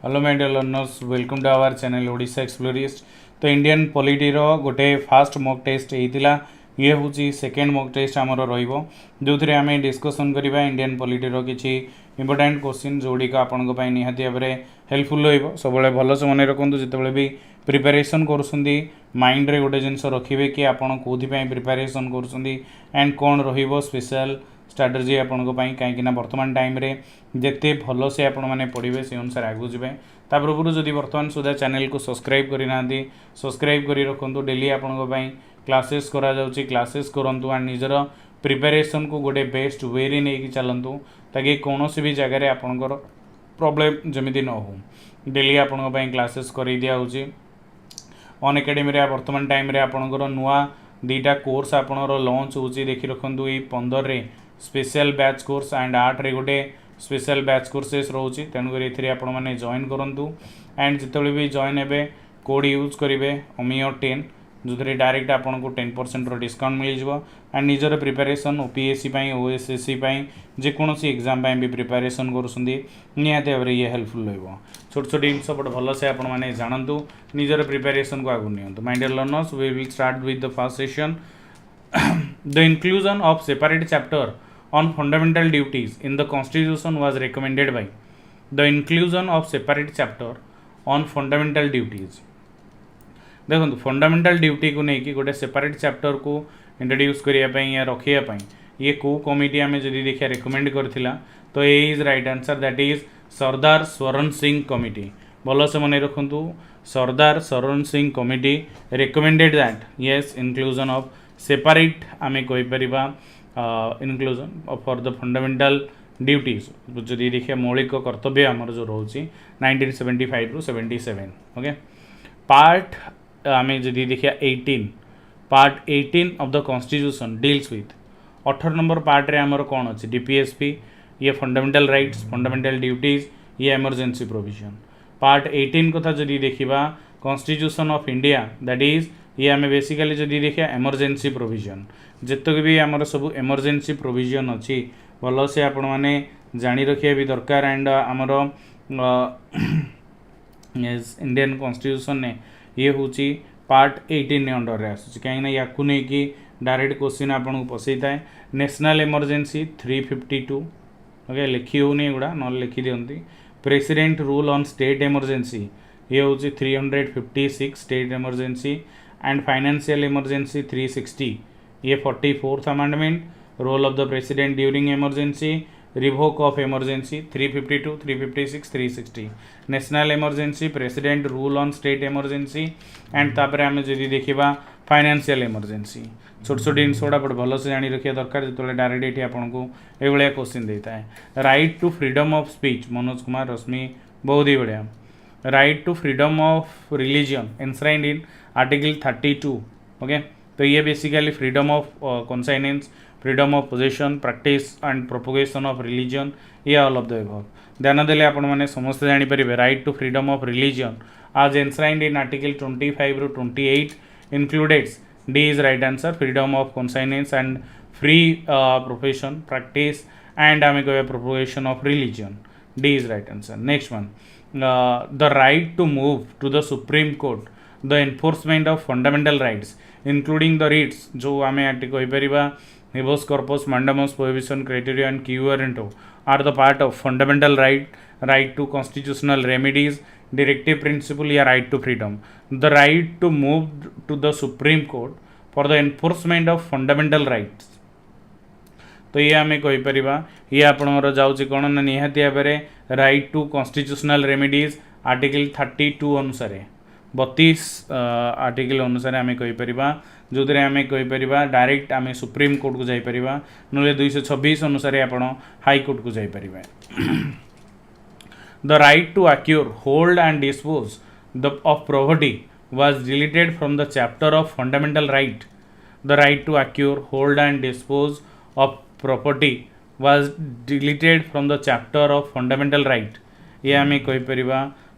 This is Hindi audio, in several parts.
Hello my dear learners, welcome to our channel Odisha explorist. तो इंडियन पॉलिटी गोटे फास्ट मॉक टेस्ट होता ये हूँ सेकेंड मॉक टेस्ट आमर रो थे आम डिस्कसन करवा इंडियन पॉलिटी किसी इंपोर्टाट क्वेश्चन जोड़िक आपण निहाती भाव में हेल्पफुल सब भल से मन रखु जिते भी प्रिपेरेसन कर माइंड रे गोटे जिनस रखिए कि आपड़ कौन प्रिपेरेसन कर कौन स्पेशल स्ट्राटेजी आपण कहीं बर्तमान टाइम रे जिते भल से आपण मैंने पढ़े से अनुसार आगू जाए पूर्व जदि बर्तमान सुधा चैनल को सब्सक्राइब करना सब्सक्राइब कर रखु डेली आपण क्लासेस करा जाउची क्लासेस करंतु एंड निजर प्रिपेरेसन को गोटे बेस्ट वे रे नहीं चलतु ताकि कौन भी जगह आपणकर प्रॉब्लम जमी न हो डेली आपण क्लासेस कर दिया ऑन एकेडमी बर्तमान टाइम रे आपणकर नुआ दीटा कोर्स आपणर लॉन्च होची देखि रखंतु ए 15 रे स्पेशल बैच कोर्स एंड 8 रे गोटे स्पेशल बैच कोर्सेस रोची तेणुकर ए आपण मैंने जॉइन करूँ एंड जिते भी जॉइन हे कोड यूज करेंगे अमिया 10 जो थे डायरेक्ट आपन को 10% डिस्काउंट मिल जाव एंड निजर प्रिपेरेसन ओपीएससी ओएसएससी जेकोसी एग्जाम भी प्रिपेरेसन करते भाव ये हेल्पफुल रहा छोट छोट जिन बट भल से आपने जानतु निजर प्रिपेरेसन को आगु नि my dear learners we will start with the first session the inclusion of separate chapter on fundamental duties in the constitution was recommended by the inclusion of separate chapter on fundamental duties देखो फंडामेंटल ड्यूटी को लेकिन गोटे सेपरेट चैप्टर को इंट्रोड्यूस करने या रखापी ये को कमिटी आम जब देखिए रिकमेंड करथिला तो A is right answer that is Sardar Swaran Singh committee भल से मन रखु Sardar Swaran Singh committee recommended that yes inclusion of separate आम कहीपर inclusion for the fundamental duties जदि देखिए मौलिक कर्तव्य आमर जो रोचे 1975 रू 77 ओके पार्ट आम जदि देखिए 18 part 18 of the constitution deals with 18 number part रे आमर कौन अच्छे डीपीएसपी ये फंडामेंटल राइट्स फंडामेंटल ड्यूटीज ये इमरजेंसी प्रोविजन पार्ट 18 कथा जदि देखिबा constitution of India that is ये आम बेसिकली जदि देखिए इमरजेंसी प्रोविजन जितक भी आमर सब इमरजेंसी प्रोविजन अच्छी भल से आपण मैंने जानी रखिए भी दरकार एंड आमर इंडियन कॉन्स्टिट्यूशन ने ये हूँ पार्ट 18 अंडर रे आसूँ कहीं या डायरेक्ट क्वेश्चन आपन को पसई थाए नेशनल इमरजेंसी 352 ओके लिखी होनी गुड़ा न लिखी दिखती president rule on state emergency ये हूँ 356 state emergency and financial emergency 360 ये 44th amendment role of the president during emergency revoke of emergency 352 356 360 national emergency president rule on state emergency and तापर आम जब देखा फाइनेंशियल इमरजेंसी छोट छोट जिन गुड़ा बट भल से जानी रखा दरकार जो डायरेक्ट ये आपको ये क्वेश्चन देता है right to freedom of speech Manoj Kumar Rashmi बहुत ही बढ़िया right to freedom of religion enshrined in article 32 okay तो ये basically freedom of conscience freedom of possession practice and propagation of religion ये ऑल ऑफ द एबव ध्यान देले आपण माने समस्त जानि परिबे right to freedom of religion आज एनश्राइंड इन आर्टिकल 25 रू 28 includes D is right answer freedom of कॉन्साइनेंस and free profession practice and आम कह propagation of religion D is right answer next one the right to move to the Supreme Court the enforcement of fundamental rights including the writs जो आम कहीपर habeas corpus mandamus prohibition criteria and quo warranto are the part of fundamental right to constitutional remedies directive principle या right to freedom the right to move to the Supreme Court for the enforcement of fundamental rights तो ये आम कहीपर ये आपणर जाऊँगी कौन ना निहाती भाव में right to constitutional remedies article 32 अनुसार 32 आर्टिकल अनुसार आम कहीपर जो थे आम कहीपर डायरेक्ट आम सुप्रीम कोर्ट को जापर ना 226 अनुसार आप हाई कोर्ट को जापर the right to acquire hold and dispose the of property was deleted from the chapter of fundamental right the right to acquire hold and dispose of property was deleted from the chapter of fundamental right ये आम कहीपर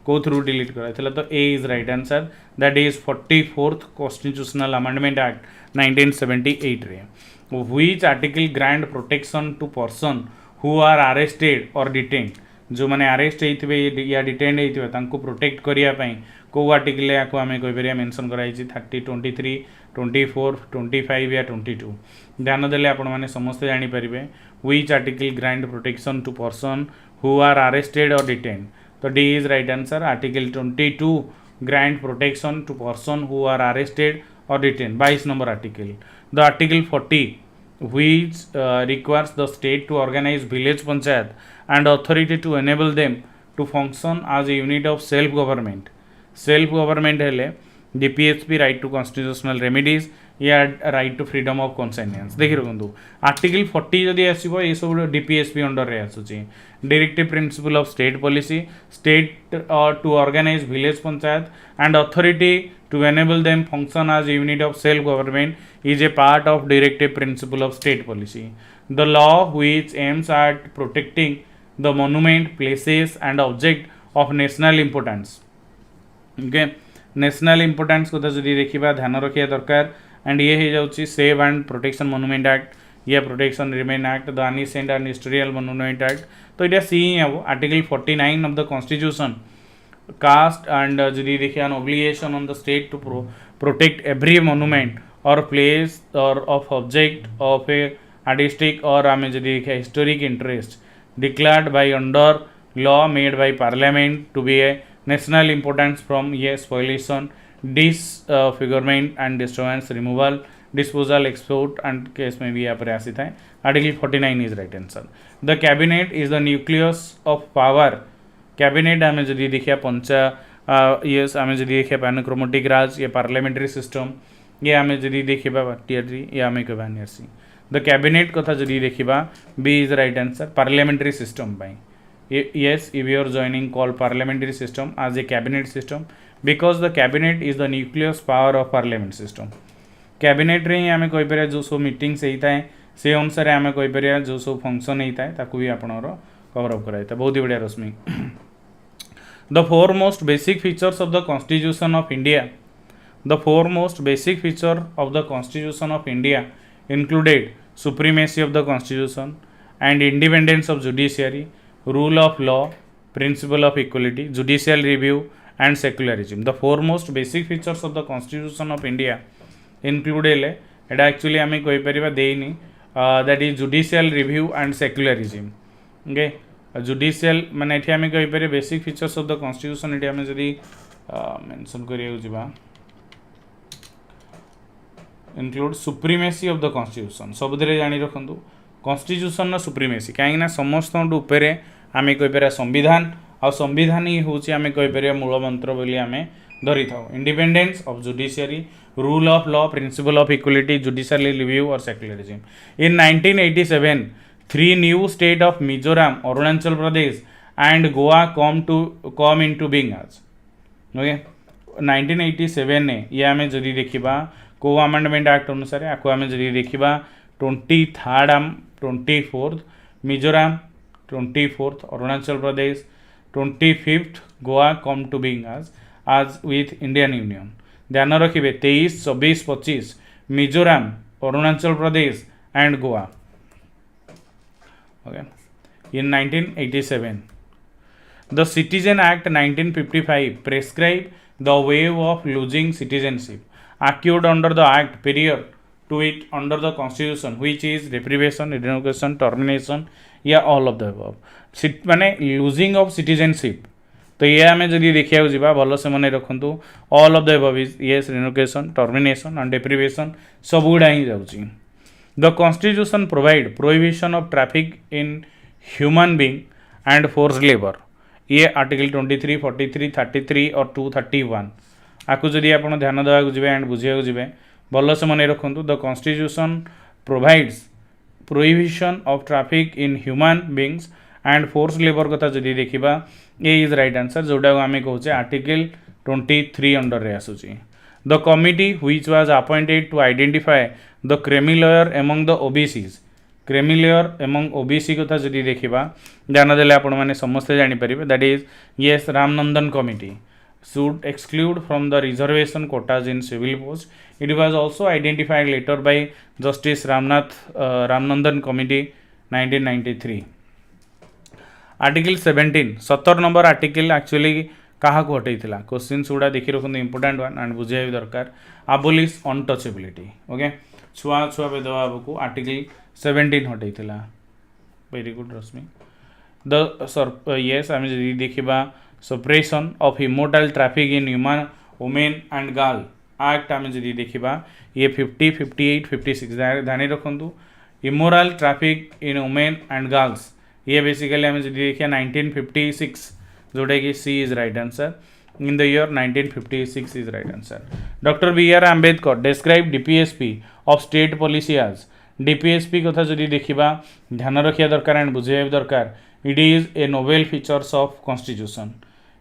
को थ्रू डिलीट कराइला तो A is right answer that is 44th constitutional amendment act 1978 रे which article grant protection to person who are arrested और डिटेन्ड जो मैंने अरेस्ट होते या डिटेन्ड होते प्रोटेक्ट करने कौ आर्टिकल या आम कहीपर मेंशन कराई 30, 23, 24, 25 या 22 ध्यान देले आपण मैंने समस्ते जानीपारे which article grant protection to person who are arrested और डिटेन्ड तो D is right answer article 22 grant protection to person who are arrested or detained 22 number article the article 40 which requires the state to organize village panchayat and authority to enable them to function as a unit of self government hele DPSP right to constitutional remedies या राइट टू फ्रीडम ऑफ कन्साइनेंस देखी रखु आर्टिकल 40 जदि आसो ये सब DPSP अंडर रे आसुची directive principle of state policy state to organise village panchayat and authority to enable them function as unit of self government is a part of directive principle of state policy the law which aims at protecting the monument places and object of national importance okay national importance को जदि देखा ध्यान रखा दरकार एंड ये हो जाऊँगी save and protection monument act या protection remain act the ancient and historical monument act तो ये सी ही हम article 49 of the constitution cast and जदि देखिए an obligation on the state to protect every monument और प्लेस और of object of a artistic और आम जदि देखिए historic interest declared by under law made by Parliament to be a national importance from spoliation, disfigurement and disturbance removal, disposal, export and case में भी यहाँ पर आसित है article 49 is right answer the cabinet is the nucleus of power cabinet आम जदि देखिए पंचा ये आम जदि देखिए पैनोक्रोमेटिक राज या पार्लियामेंट्री सिस्टम ये आम जदि देखा पार्टियारी ये आम कह द कैबिनेट कथा जदि देखा B is right answer parliamentary system yes if you are joining call parliamentary system as a cabinet system because the cabinet is the nucleus power of parliament system cabinet रे ही आमे कोई पर जो सो मीटिंग्स होता है से अनुसार आमे कोई पर जो सो फंक्शन होता है ताकू भी आपनर कवर अप कराइता बहुत ही बढ़िया रश्मि the foremost basic features of the constitution of India the foremost basic feature of the constitution of India included supremacy of the constitution and independence of judiciary rule of law, principle of equality, judicial review and secularism. The foremost basic features of the constitution of India include it actually आम कहीपर देनी that is judicial review and secularism. Okay, judicial माने ये आम कहीपर basic features of the constitution ये आम जदि मेंशन करिया include supremacy of the constitution सब जानी रखु constitution सुप्रीमेसी कहीं समस्त उपरे आम कहीपर संविधान आ संविधान ही हूँ आम कहीपर मूल मंत्र बोली आम धरी था independence of judiciary rule of law principle of equality judicial review और secularism in 1987 3 new state of Mizoram Arunachal Pradesh and Goa come into being आज ओके 1987 ने ये आम जदि देखा को अमेंडमेंट एक्ट अनुसार आपको आम जदि देखा 23rd 24th Mizoram 24th Arunachal Pradesh 25th Goa come to being आज विथ इंडियन यूनियन ध्यान रखिए 23, 24, 25 Mizoram Arunachal Pradesh and Goa okay in 1987 the citizen act 1955 prescribe the way of losing citizenship acquired under the act period to it under the constitution which is deprivation revocation termination या all of the above माने losing of citizenship तो ये आम जदि देखा जा भल से मन रखु all of the above is yes revocation termination and deprivation सब गुड़ा ही जाऊँगी the constitution provide prohibition of traffic in human being and forced labor ये आर्टिकल 23, 43, 33 और 231 आपको जदि आप ध्यान देवाक जी एंड बुझाक जी भल से मन रखु the constitution provides prohibition of traffic in human beings and force labour कथा जदि देखा ये इज राइट आंसर जोटा आम कहे आर्टिकल 23 अंडर रे आसूची the committee which was appointed to identify the creamy layer among the OBCs creamy layer among OBC कथा जदि देखा ध्यान देले आपण माने समस्ते जानीपर that is yes Ramnandan committee should exclude from the reservation quotas in civil post. It was also identified later by Justice Ramnandan Committee 1993. Article 17 number article actually क्या हटई क्वेश्चन गुड़ा देखी रखुद इंपोर्टाट वन एंड बुझे भी दरकार आबोलिश अनटचेबिलिटी ओके छुआ छुआ भेदभाव को आर्टिकल 17 हटई वेरी गुड रश्मि द येस आम देखा suppression of immortal traffic in human women and girl act आम देखा ये 50 58 56 ध्यान रखु immoral traffic in women and girls ये बेसिकली आम देखिए 1956 जोटा कि C is right answer in the year 1956 is right answer doctor B R Ambedkar describe DPSP of state policy आज डीपीएसपी कथा जदि देखा ध्यान रखा दरकार एंड बुझे दरकार it is a novel features of constitution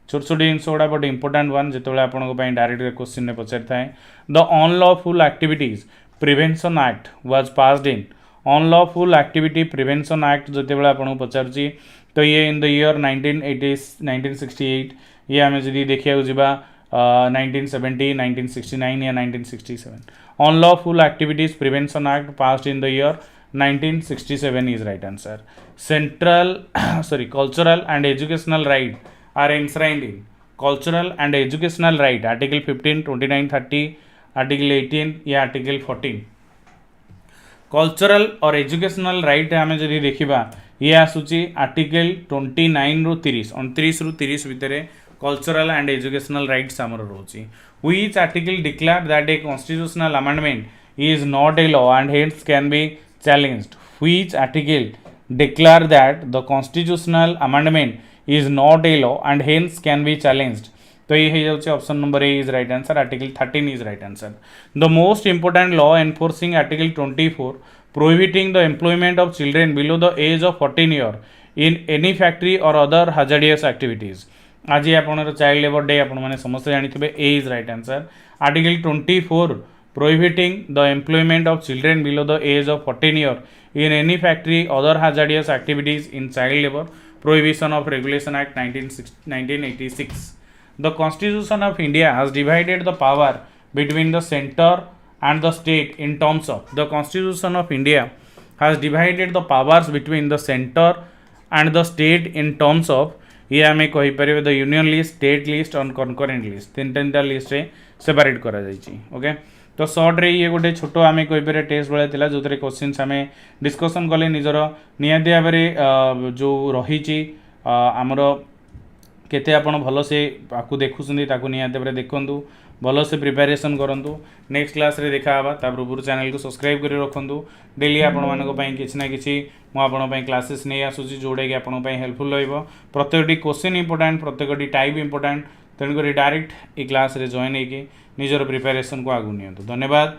छोट छोट जिनस गुड़ा बट इंपोर्टाट वन जो आपको डायरेक्ट क्वेश्चन में पचारि थाए the unlawful activities prevention act was passed in unlawful activity prevention act जो आपको पचार तो ये इन द ईयर 1968 ये आम जी देखा जा 1970 1969 या 1967 unlawful activities prevention act passed in the year 1967 is right answer central cultural and educational right are enshrined in cultural and educational right article 15 29 30 article 18 या article 14 कल्चरल और एजुकेशनल राइट आम जब देखा ये आसूची आर्टिकल 29 रु 30 29 रु 30 भितर कल्चरल एंड एजुकेशनल राइट्स आमर रोची which article declare that a constitutional amendment is not a law and hence can be challenged which article declare that the constitutional amendment is not a law and hence can be challenged तो ये हो option number A is right answer article 13 is right answer the most important law enforcing article 24 prohibiting the employment of children below the age of 14 year in any factory और अदर हाजार्डियस एक्टिविटीज आज आपनर चाइल्ड लेबर डे आपने समस्त जानी A is right answer article 24 prohibiting the employment of children below the age of 14 year in any factory other hazardous activities in child labour Prohibition of Regulation Act 1986. The Constitution of India has divided the power between the center and the state in terms of the Constitution of India has divided the powers between the center and the state in terms of ये आम कहीपर the union list state list और कनकरेन्ट लिस्ट तीन लिस्ट रे सेपरेट करा जाइछि ओके तो सर्ट रे ये गोटे छोट आम कहीपर टेस्ट भाया जो क्वेश्चन आम डिस्कसन कले निजर निहाती भाव जो रही आमर केते आपण भल से आपको देखुं ताकू निहाती भाव देखूँ भल से प्रिपेरेसन करूँ नेक्स्ट क्लास रे देखा पूर्व चैनल को सब्सक्राइब कर रखुँ डेली आपण किसी ना कि मुझे क्लासेस नहीं आसूसी जोटा कि आपंप हेल्पफुल रहा प्रत्येक क्वेश्चन इंपोर्टाट प्रत्येक टाइप इंपोर्टाट तेणुक डायरेक्ट ये क्लास रे जॉइन होगी निजर प्रिपेरेसन को आगु नियंतु धन्यवाद।